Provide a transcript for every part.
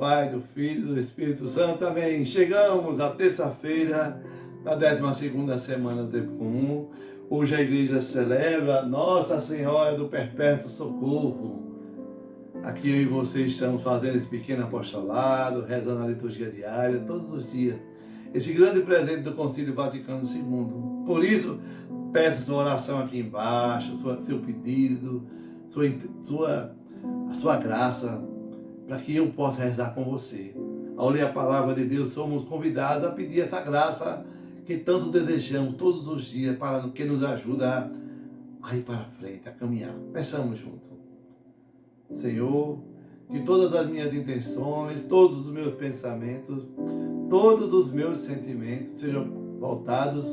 Pai, do Filho e do Espírito Santo. Amém. Chegamos à terça-feira da 12ª semana do tempo comum. Hoje a igreja celebra Nossa Senhora do Perpétuo Socorro. Aqui eu e você estamos fazendo esse pequeno apostolado, rezando a liturgia diária, todos os dias. Esse grande presente do Concílio Vaticano II. Por isso, peça sua oração aqui embaixo, seu pedido, a sua graça, para que eu possa rezar com você. Ao ler a palavra de Deus, somos convidados a pedir essa graça que tanto desejamos todos os dias, para que nos ajuda a ir para frente, a caminhar. Peçamos juntos. Senhor, que todas as minhas intenções, todos os meus pensamentos, todos os meus sentimentos sejam voltados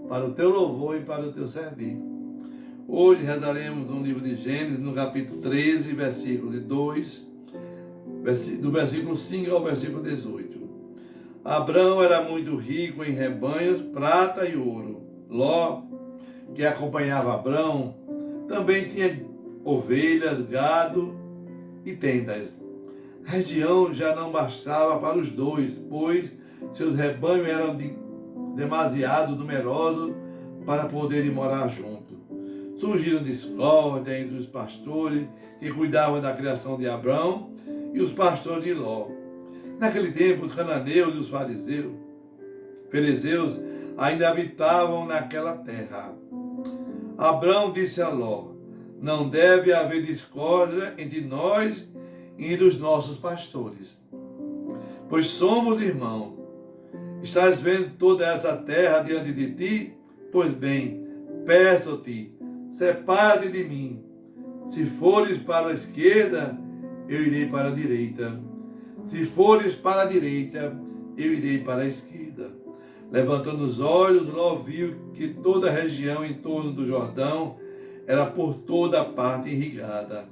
para o teu louvor e para o teu servir. Hoje rezaremos no livro de Gênesis, no capítulo 13, versículo de 2, do versículo 5 ao versículo 18. Abrão era muito rico em rebanhos, prata e ouro. Ló, que acompanhava Abrão, também tinha ovelhas, gado e tendas. A região já não bastava para os dois, pois seus rebanhos eram demasiado numerosos para poderem morar juntos. Surgiram discórdia entre os pastores que cuidavam da criação de Abrão e os pastores de Ló. Naquele tempo, os cananeus e os fariseus ainda habitavam naquela terra. Abrão disse a Ló: não deve haver discórdia entre nós e dos nossos pastores, pois somos irmãos. Estás vendo toda essa terra diante de ti? Pois bem, peço-te, separa-te de mim. Se fores para a esquerda, eu irei para a direita. Se fores para a direita, eu irei para a esquerda. Levantando os olhos, Ló viu que toda a região em torno do Jordão era por toda parte irrigada.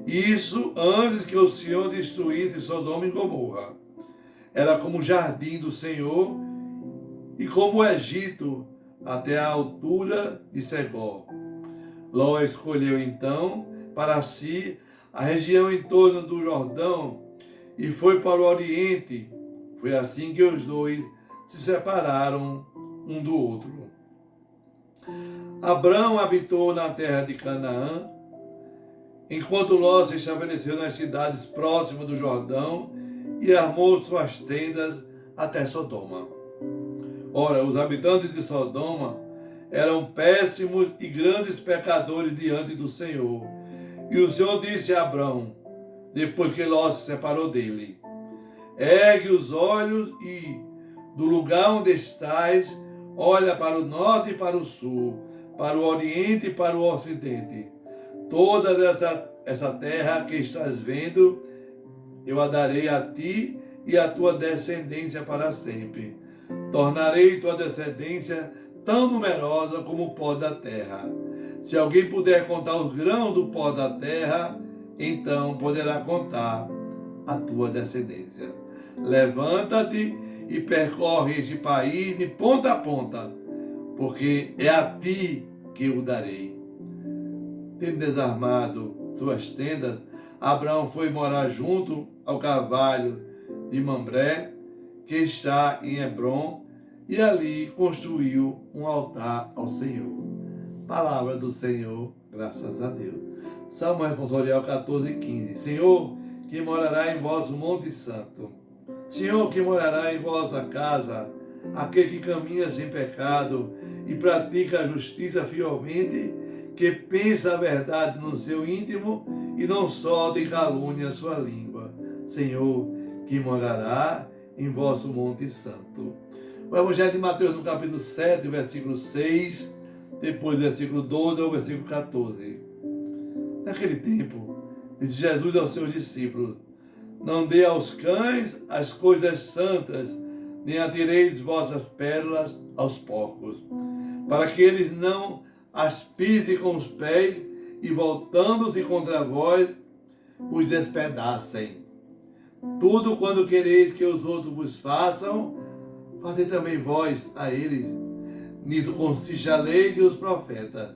Isso antes que o Senhor destruísse Sodoma e Gomorra. Era como o jardim do Senhor e como o Egito até a altura de Segó. Ló escolheu então para si a região em torno do Jordão e foi para o Oriente. Foi assim que os dois se separaram um do outro. Abrão habitou na terra de Canaã, enquanto Ló se estabeleceu nas cidades próximas do Jordão e armou suas tendas até Sodoma. Ora, os habitantes de Sodoma eram péssimos e grandes pecadores diante do Senhor. E o Senhor disse a Abrão, depois que Ló se separou dele: ergue os olhos e, do lugar onde estás, olha para o norte e para o sul, para o oriente e para o ocidente. Toda essa terra que estás vendo, eu a darei a ti e à tua descendência para sempre. Tornarei tua descendência tão numerosa como o pó da terra. Se alguém puder contar os grãos do pó da terra, então poderá contar a tua descendência. Levanta-te e percorre este país de ponta a ponta, porque é a ti que eu darei. Tendo desarmado suas tendas, Abrão foi morar junto ao carvalho de Mamré, que está em Hebrom, e ali construiu um altar ao Senhor. Palavra do Senhor, graças a Deus. Salmo responsorial 14:15. Senhor, que morará em vosso monte santo. Senhor, que morará em vossa casa, aquele que caminha sem pecado e pratica a justiça fielmente, que pensa a verdade no seu íntimo e não solta em calúnia a sua língua. Senhor, que morará em vosso monte santo. O Evangelho de Mateus, no capítulo 7, versículo 6, depois do versículo 12 ao versículo 14. Naquele tempo, disse Jesus aos seus discípulos: não dê aos cães as coisas santas, nem atireis vossas pérolas aos porcos, para que eles não as pisem com os pés e, voltando-se contra vós, os despedacem. Tudo quando quereis que os outros vos façam, fazei também vós a eles. Nisso consiste a lei e os profetas.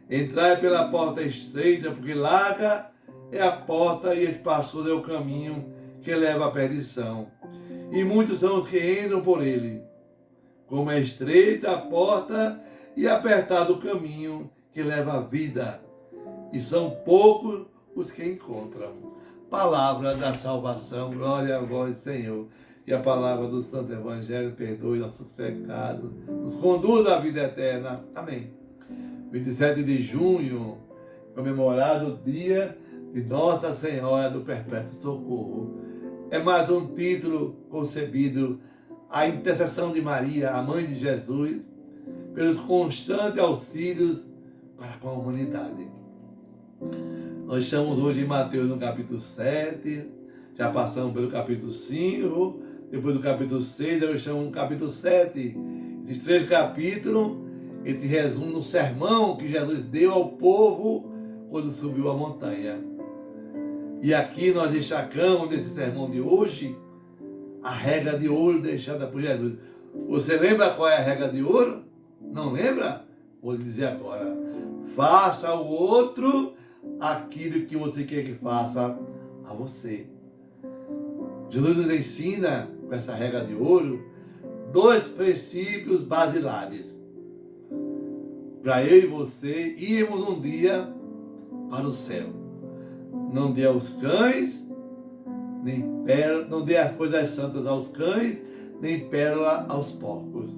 Entrai pela porta estreita, porque larga é a porta e espaçoso é o caminho que leva à perdição, e muitos são os que entram por ele. Como é estreita a porta e apertado o caminho que leva à vida, e são poucos os que encontram. Palavra da salvação, glória a vós, Senhor. Que a palavra do Santo Evangelho perdoe nossos pecados, nos conduza à vida eterna. Amém. 27 de junho, comemorado o dia de Nossa Senhora do Perpétuo Socorro. É mais um título concebido à intercessão de Maria, a mãe de Jesus, pelos constantes auxílios para com a humanidade. Nós estamos hoje em Mateus no capítulo 7, já passamos pelo capítulo 5, depois do capítulo 6, nós estamos no capítulo 7. Esses 3 capítulos, ele resume no sermão que Jesus deu ao povo quando subiu a montanha. E aqui nós destacamos nesse sermão de hoje a regra de ouro deixada por Jesus. Você lembra qual é a regra de ouro? Não lembra? Vou lhe dizer agora. Faça ao outro aquilo que você quer que faça a você. Jesus nos ensina, com essa regra de ouro, 2 princípios basilares. Para eu e você irmos um dia para o céu. Não dê aos cães, nem pérola, não dê as coisas santas aos cães, nem pérola aos porcos.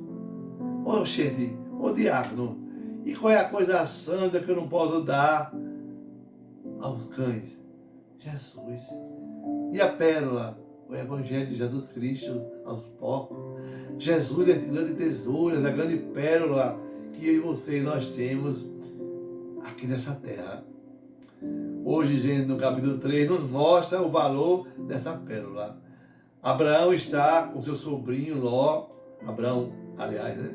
Ô gente, ô diácono, e qual é a coisa santa que eu não posso dar aos cães? Jesus. E a pérola? O Evangelho de Jesus Cristo aos porcos. Jesus é a grande tesouro, é a grande pérola que eu e você nós temos aqui nessa terra. Hoje, gente, no capítulo 3, nos mostra o valor dessa pérola. Abraão está com seu sobrinho Ló, Abraão, aliás, né?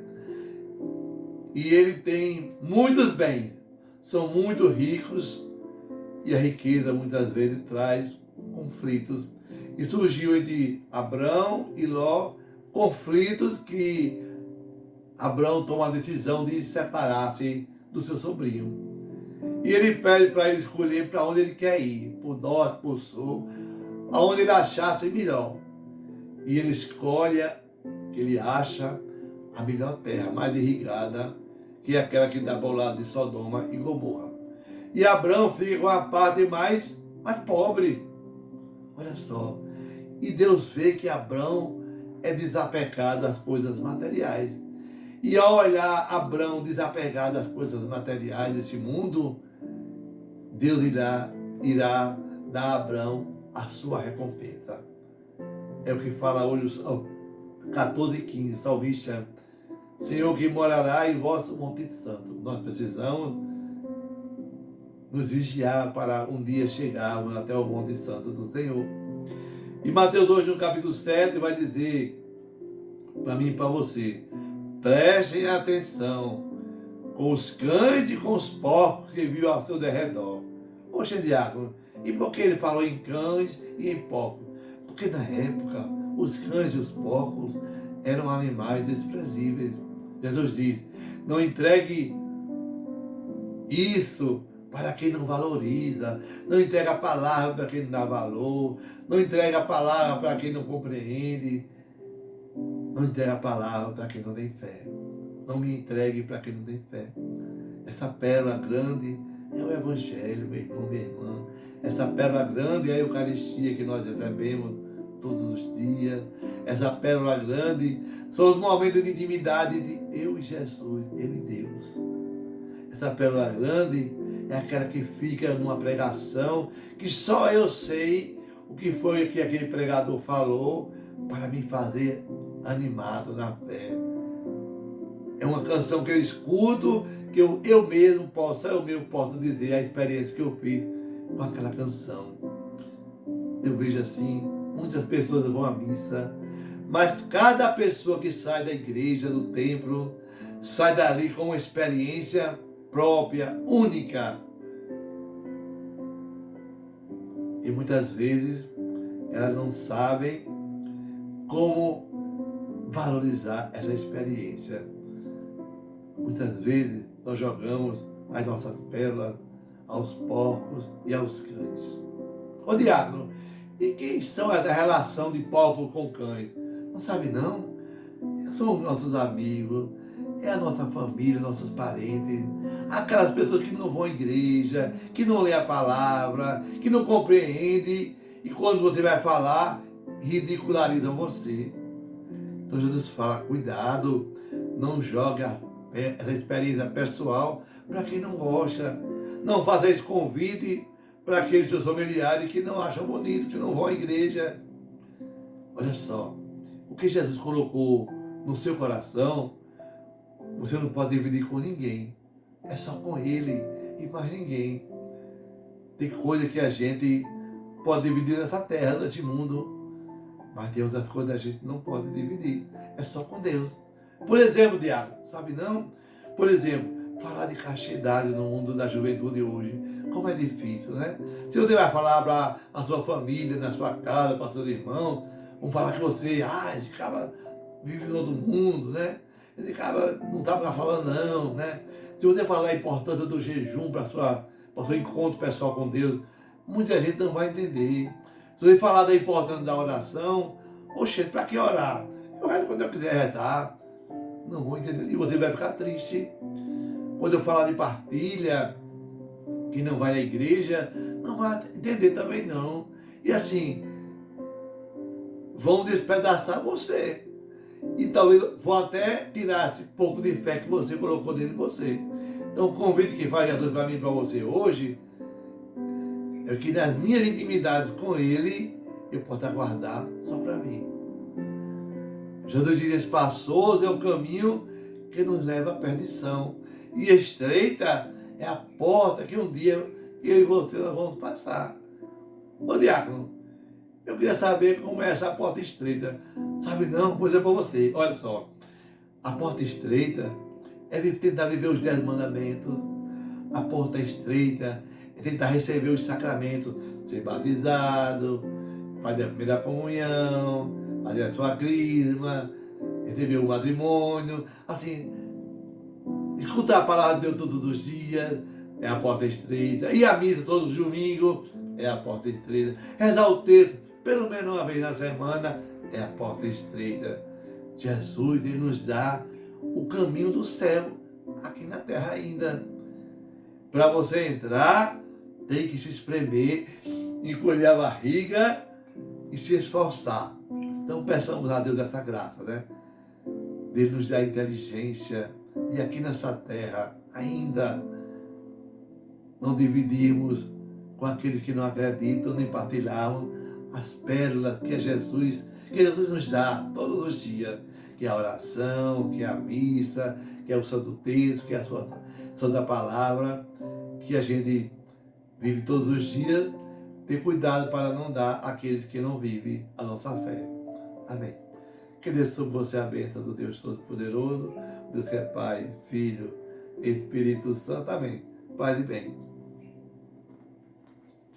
E ele tem muitos bens, são muito ricos, e a riqueza muitas vezes traz conflitos. E surgiu entre Abraão e Ló conflitos que Abraão toma a decisão de separar-se do seu sobrinho. E ele pede para ele escolher para onde ele quer ir, por norte, por sul, aonde ele achasse melhor. E ele escolhe, que ele acha, a melhor terra, mais irrigada, que é aquela que dá para o lado de Sodoma e Gomorra. E Abraão fica com a parte mais pobre. Olha só. E Deus vê que Abraão é desapegado às coisas materiais. E ao olhar Abraão desapegado às coisas materiais desse mundo, Deus irá dar a Abraão a sua recompensa. É o que fala hoje o 14:15, salmista. Senhor, que morará em vosso Monte Santo. Nós precisamos nos vigiar para um dia chegarmos até o Monte Santo do Senhor. E Mateus 2, no capítulo 7, vai dizer para mim e para você: prestem atenção com os cães e com os porcos que viu ao seu derredor. Poxa, diácono, e por que ele falou em cães e em porcos? Porque na época os cães e os porcos eram animais desprezíveis. Jesus diz: não entregue isso para quem não valoriza, não entrega a palavra para quem não dá valor, não entrega a palavra para quem não compreende, não entrega a palavra para quem não tem fé. Não me entregue para quem não tem fé. Essa pérola grande é o Evangelho, meu irmão, minha irmã. Essa pérola grande é a Eucaristia que nós recebemos todos os dias. Essa pérola grande são os momentos de intimidade de eu e Jesus, eu e Deus. Essa pérola grande é aquela que fica numa pregação que só eu sei o que foi que aquele pregador falou para me fazer animado na fé. É uma canção que eu escuto, que eu mesmo posso dizer a experiência que eu fiz com aquela canção. Eu vejo assim, muitas pessoas vão à missa, mas cada pessoa que sai da igreja, do templo, sai dali com uma experiência própria, única. E muitas vezes elas não sabem como valorizar essa experiência. Muitas vezes nós jogamos as nossas pérolas aos porcos e aos cães. Ô diácono, E quem são essa relação de porcos com cães? Não sabe não? São nossos amigos, é a nossa família, nossos parentes, aquelas pessoas que não vão à igreja, que não lê a palavra, que não compreendem, e quando você vai falar, ridicularizam você. Então Jesus fala, cuidado, não jogue essa experiência pessoal para quem não gosta. Não faça esse convite para aqueles seus familiares que não acham bonito, que não vão à igreja. Olha só, o que Jesus colocou no seu coração, você não pode dividir com ninguém. É só com Ele e mais ninguém. Tem coisa que a gente pode dividir nessa terra, nesse mundo, mas tem outras coisas que a gente não pode dividir. É só com Deus. Por exemplo, Diago, sabe não? Por exemplo, falar de castidade no mundo da juventude hoje, como é difícil, né? Se você vai falar para a sua família, na sua casa, para seus irmãos, vão falar que você, esse cara vive no outro mundo, né? Esse cara não está para falar não, né? Se você falar a importância do jejum para o seu encontro pessoal com Deus, muita gente não vai entender. Se você falar da importância da oração, oxe, para que orar? Eu rezo quando eu quiser rezar. Não vou entender. E você vai ficar triste. Quando eu falar de partilha, que não vai na igreja, não vai entender também não. E assim, vão despedaçar você. E talvez vão até tirar esse pouco de fé que você colocou dentro de você. Então o convite que faz Jesus para mim e para você hoje é que nas minhas intimidades com Ele, eu possa guardar só para mim. Jesus diz, espaçoso é o caminho que nos leva à perdição. E estreita é a porta que um dia eu e você nós vamos passar. Ô diácono, eu queria saber como é essa porta estreita. Sabe não? Pois é para você. Olha só, a porta estreita é tentar viver os 10 mandamentos. A porta estreita é tentar receber os sacramentos, ser batizado, fazer a primeira comunhão, fazer a sua crisma, receber o matrimônio, assim, escutar a palavra de Deus todos os dias, é a porta estreita, ir à missa todos os domingos, é a porta estreita, rezar o texto pelo menos uma vez na semana, é a porta estreita. Jesus, Ele nos dá o caminho do céu, aqui na terra ainda. Para você entrar, tem que se espremer, encolher a barriga e se esforçar. Então peçamos a Deus essa graça, né? Ele nos dá inteligência e aqui nessa terra ainda não dividimos com aqueles que não acreditam, nem partilhamos as pérolas que Jesus nos dá todos os dias, que é a oração, que é a missa, que é o santo texto, que é a sua santa palavra, que a gente vive todos os dias. Ter cuidado para não dar àqueles que não vivem a nossa fé. Amém. Que desça sobre você a bênção do Deus Todo-Poderoso, Deus que é Pai, Filho, Espírito Santo. Amém. Paz e bem.